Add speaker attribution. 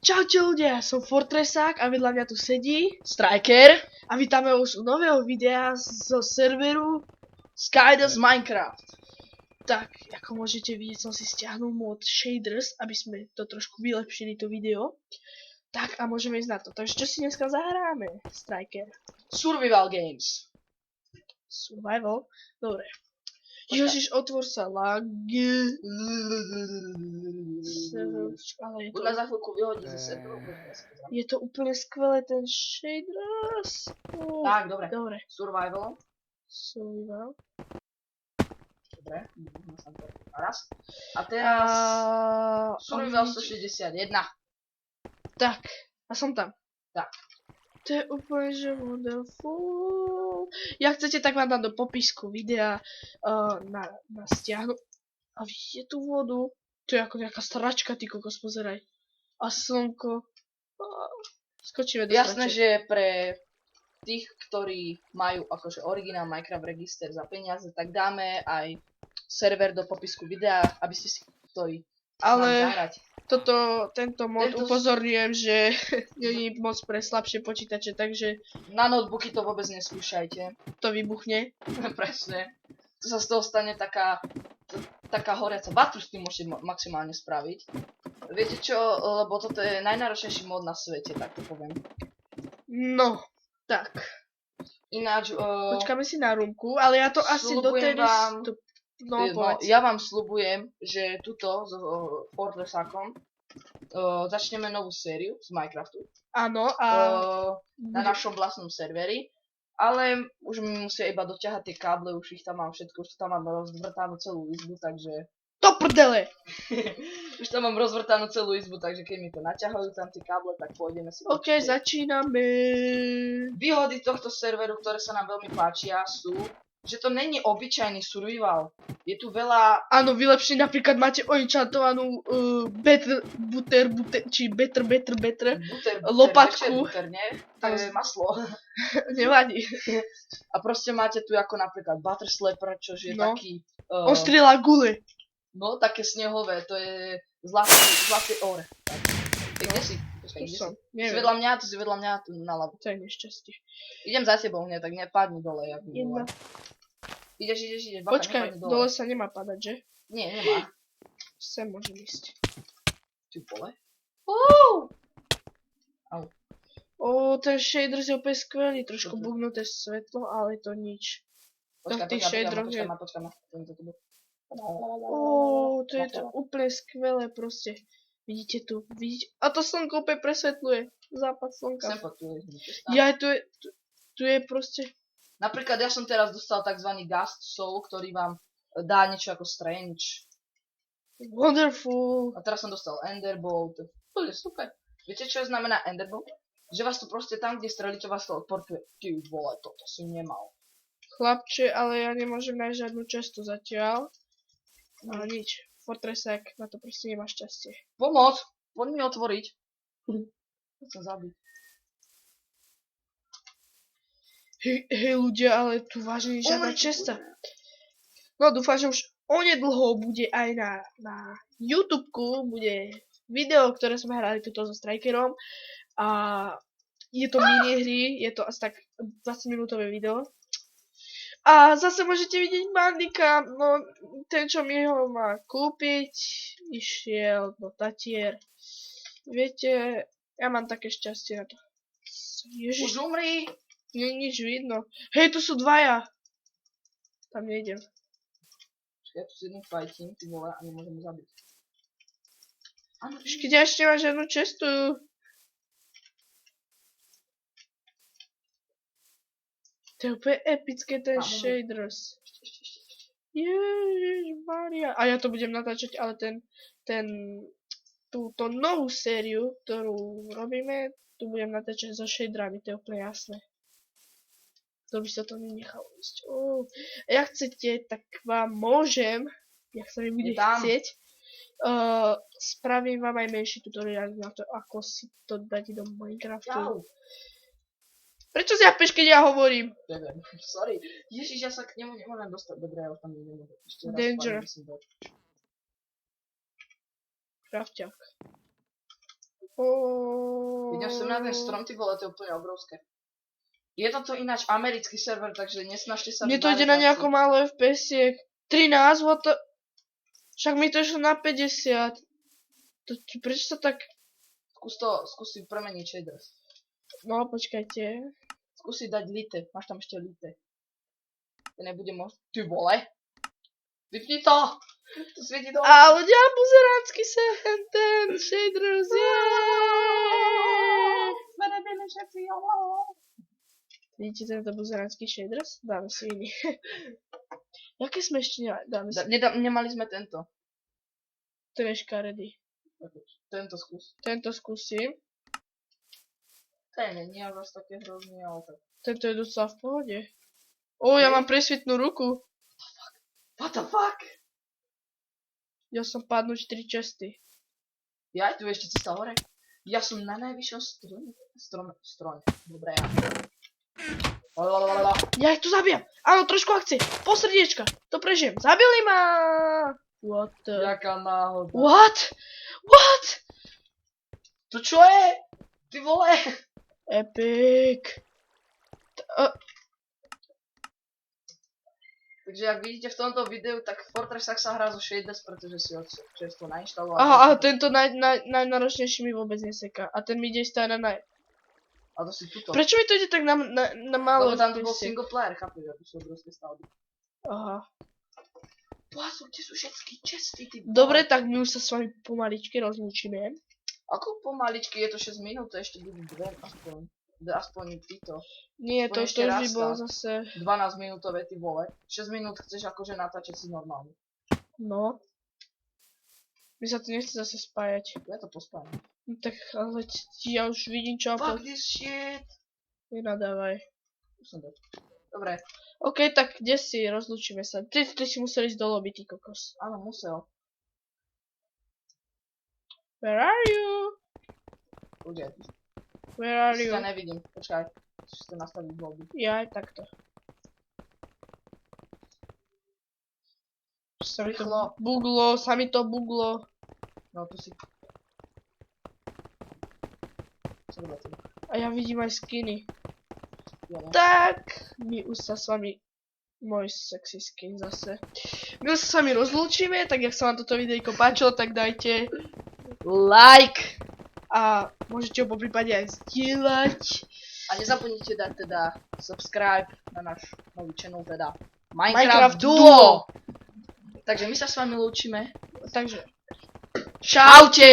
Speaker 1: Čaute ľudia, som Fortresák a vedľa mňa tu sedí Striker a vítame už u nového videa zo serveru Skydance Minecraft. Tak, ako môžete vidieť, som si stiahnul mod Shaders, aby sme to trošku vylepšili to video. Tak a môžeme ísť na to. Takže čo si dneska zahráme, Striker?
Speaker 2: Survival Games.
Speaker 1: Survival? Dobre. Ježiš, otvor sa lag. Ale je to...
Speaker 2: Buď za chvíľku vyhodí ze serveru.
Speaker 1: Je to úplne skvelé, ten Shaders.
Speaker 2: Tak, dobre.
Speaker 1: Dobre.
Speaker 2: Survival.
Speaker 1: Survival.
Speaker 2: Dobre, raz. A teraz Survival
Speaker 1: vidíte.
Speaker 2: 161.
Speaker 1: Tak, a som tam.
Speaker 2: Tak.
Speaker 1: To je úplne, že wonderful. Jak chcete, tak vám dám do popisku videa na stiahnu. A vidíte tú vodu? To je ako nejaká stračka, ty kokos, pozeraj. A slnko. Skočíme do
Speaker 2: Jasné,
Speaker 1: straček.
Speaker 2: že pre tých, ktorí majú akože originál Minecraft register za peniaze, tak dáme aj server do popisku videa, aby ste si chceli zahrať.
Speaker 1: Tento mod upozorňujem, že nie je moc pre slabšie počítače, takže
Speaker 2: Na notebooky to vôbec neskúšajte.
Speaker 1: to vybuchne.
Speaker 2: Presne. To sa z toho stane taká horiaca batru, s tým môžete maximálne spraviť. Viete čo, lebo toto je najnáročnejší mod na svete, tak to poviem.
Speaker 1: No, tak.
Speaker 2: Ináč,
Speaker 1: Počkáme si na roomku, ale ja to asi
Speaker 2: sľubujem
Speaker 1: dotedy...
Speaker 2: vám,
Speaker 1: No, povedz.
Speaker 2: ja vám sľubujem, že tuto s Fortresákom začneme novú sériu z Minecraftu.
Speaker 1: Áno, a...
Speaker 2: Na našom vlastnom serveri. Ale už mi musia iba doťahať tie káble, už ich tam mám všetko, už tam mám rozvrtanú celú izbu, takže...
Speaker 1: To prdele!
Speaker 2: Už tam mám rozvrtanú celú izbu, takže keď mi to naťahujú tam tie káble, tak pôjdeme si
Speaker 1: OK, začíname.
Speaker 2: Výhody tohto serveru, ktoré sa nám veľmi páčia, sú, že to není obyčajný survival. Je tu veľa...
Speaker 1: Áno, vylepšení, napríklad máte oenchantovanú better, lopatku.
Speaker 2: Butter, nie? To je maslo.
Speaker 1: Nevadí.
Speaker 2: A proste máte tu ako napríklad Butter Slapper, čo je
Speaker 1: No.
Speaker 2: taký...
Speaker 1: On strieľa gule.
Speaker 2: No, také snehové, to je zlatý or. Kde si? Počkaj,
Speaker 1: Tu
Speaker 2: kde
Speaker 1: som,
Speaker 2: si? Si
Speaker 1: neviem.
Speaker 2: vedľa mňa, tu si vedľa mňa, tu naľavo.
Speaker 1: To je nešťastie.
Speaker 2: Idem za tebou hneď, tak nepadni dole, jak mi
Speaker 1: Jedna.
Speaker 2: dole. Ideš, bacha,
Speaker 1: Počkaj,
Speaker 2: nepadni
Speaker 1: dole sa nemá padať, že?
Speaker 2: Nie, nemá.
Speaker 1: Sem môžem ísť.
Speaker 2: Ty vole.
Speaker 1: Ten shader je opäť skvelý, trošku
Speaker 2: Dobre.
Speaker 1: bugnuté svetlo, ale to nič.
Speaker 2: Počkaj,
Speaker 1: tých shaderoch je-
Speaker 2: počkaj ma.
Speaker 1: To je to úplne skvelé proste. Vidíte tu, vidíte? A to slnko úplne presvetľuje. Západ slnka.
Speaker 2: Sem poď, tu je niečo.
Speaker 1: Tu je proste...
Speaker 2: Napríklad ja som teraz dostal tzv. Ghost Soul, ktorý vám dá niečo ako Strange.
Speaker 1: Wonderful.
Speaker 2: A teraz som dostal Enderbolt. To je super. Viete čo znamená Enderbolt? Že vás tu proste tam, kde strelíte, vás to odportuje. Ty vole, toto si nemal.
Speaker 1: Chlapče, ale ja nemôžem nájsť žiadnu čestu zatiaľ. Ale nič. Fortresák na to proste nemá šťastie.
Speaker 2: Pomoc! Poď mi otvoriť. Chcem zabiť.
Speaker 1: Hej ľudia, ale tu vážne žiadna česta. No dúfam, že už onedlho bude aj na YouTubeku bude video, ktoré sme hrali tuto so Strikerom. A je to minihry, je to asi tak 20 minútové video. A zase môžete vidieť Bandika, no ten, čo mi ho má kúpiť, išiel do Tatier. Viete, ja mám také šťastie na to. Ježiš,
Speaker 2: Už umri!
Speaker 1: nie je nič vidno. Hej, tu sú dvaja. Tam nejdem.
Speaker 2: Ja tu s jedným fajtím, ty vole, a nemôžem ho zabiť. Áno,
Speaker 1: Keď ja ešte máš jednu čestu. To je úplne epické, ten Shaders. Ježišmaria. A ja to budem natáčať, ale túto novú sériu, ktorú robíme, tu budem natáčať so shaderami, to je úplne jasné. To by sa to nenechalo ísť. Jak chcete, tak vám môžem, jak sa mi bude chcieť, spravím vám aj menší tutoriál na to, ako si to dať do Minecraftu. Prečo si japeš, keď ja hovorím?
Speaker 2: Neviem, sorry. Ježiš, ja sa k nemu nemôžem dostať. Dobre, ja už tam nemôžem. Ešte raz
Speaker 1: Danger.
Speaker 2: spadnem,
Speaker 1: Krafťák.
Speaker 2: Vidím sem na ten strom, ty vole, to je úplne obrovské. Je toto ináč americký server, takže nesnažte sa...
Speaker 1: Mne to ide na nejako málo FPS-iek. 13, what the... Však mi to išlo na 50. Prečo sa tak...
Speaker 2: Skús si premeniť shaders.
Speaker 1: No, počkajte.
Speaker 2: Skús si dať lite, máš tam ešte lite. To nebude možné. Ty vole! Vypni to! To svieti dole.
Speaker 1: A ľudia, buzeránsky ten shaders,
Speaker 2: Sme nebili všetci,
Speaker 1: Vidíte tento buzeránsky shaders? Dáme si iný. Jaké sme ešte dáme si?
Speaker 2: Nemali sme tento.
Speaker 1: Ten je škaredý.
Speaker 2: Tento skús.
Speaker 1: Tento skúsim.
Speaker 2: Ten nie je vás také hrozný, ale tak.
Speaker 1: Tento je docela v pohode. Ja mám presvitnú ruku.
Speaker 2: What the fuck?
Speaker 1: Ja som padnúť 4 česty.
Speaker 2: Ja tu ešte cesta hore. Ja som na najvyššom strome. Dobre, ja.
Speaker 1: Ja ich tu zabijam. Áno, trošku akcie. Posrdiečka. To prežijem. Zabili ma. What the...
Speaker 2: Jaká náhoda.
Speaker 1: What? What?
Speaker 2: To čo je? Ty vole.
Speaker 1: Epic.
Speaker 2: Takže ak vidíte v tomto videu, tak Fortress sa hrá zo Shaders, pretože si ho čerstvo nainštaloval.
Speaker 1: Aha, tento najnáročnejší mi vôbec neseká. A ten mi ide stále na naj...
Speaker 2: A to si tuto.
Speaker 1: Prečo mi to ide tak na málo?
Speaker 2: Lebo tam to bol single player, chápeš, ako sú obrovské stavby.
Speaker 1: Aha.
Speaker 2: Pásu, kde sú všetky česty, ty vole.
Speaker 1: Dobre, tak my už sa s vami pomaličky rozlúčime.
Speaker 2: Ako pomaličky, je to 6 minút, to ešte budú 2 aspoň. Aspoň títo.
Speaker 1: Nie, to
Speaker 2: ešte
Speaker 1: už
Speaker 2: raz
Speaker 1: by bolo
Speaker 2: tá.
Speaker 1: zase...
Speaker 2: 12 minútové, ty vole. 6 minút chceš akože natáčať si normálne.
Speaker 1: No. Mi sa to nechce zase spájať.
Speaker 2: Ja to pospávam.
Speaker 1: No tak, ale ja už vidím čo...
Speaker 2: Fuck this shit.
Speaker 1: Nenadávaj.
Speaker 2: Dobre.
Speaker 1: OK, tak kde si? Rozlúčime sa. Ty si musel ísť do lobby, ty kokos.
Speaker 2: Áno, musel.
Speaker 1: Where are you?
Speaker 2: Ľudia,
Speaker 1: Where are you?
Speaker 2: ja nevidím. Počkaj. Musíš to nastaviť v lobby.
Speaker 1: Ja aj takto.
Speaker 2: Rýchlo.
Speaker 1: Sa mi to buglo.
Speaker 2: No, tu si. Co robíte?
Speaker 1: A ja vidím aj skiny.
Speaker 2: Ja ne.
Speaker 1: Tak, my už sa s vami... Môj sexy skin zase. My už sa s vami rozlúčime, tak jak sa vám toto videjko páčilo, tak dajte like. A môžete ho po prípade aj zdieľať.
Speaker 2: A nezabudnite dať teda subscribe na náš nový channel, teda
Speaker 1: Minecraft
Speaker 2: Minecraft Duo. Takže my sa s vami lúčime.
Speaker 1: Takže čaute!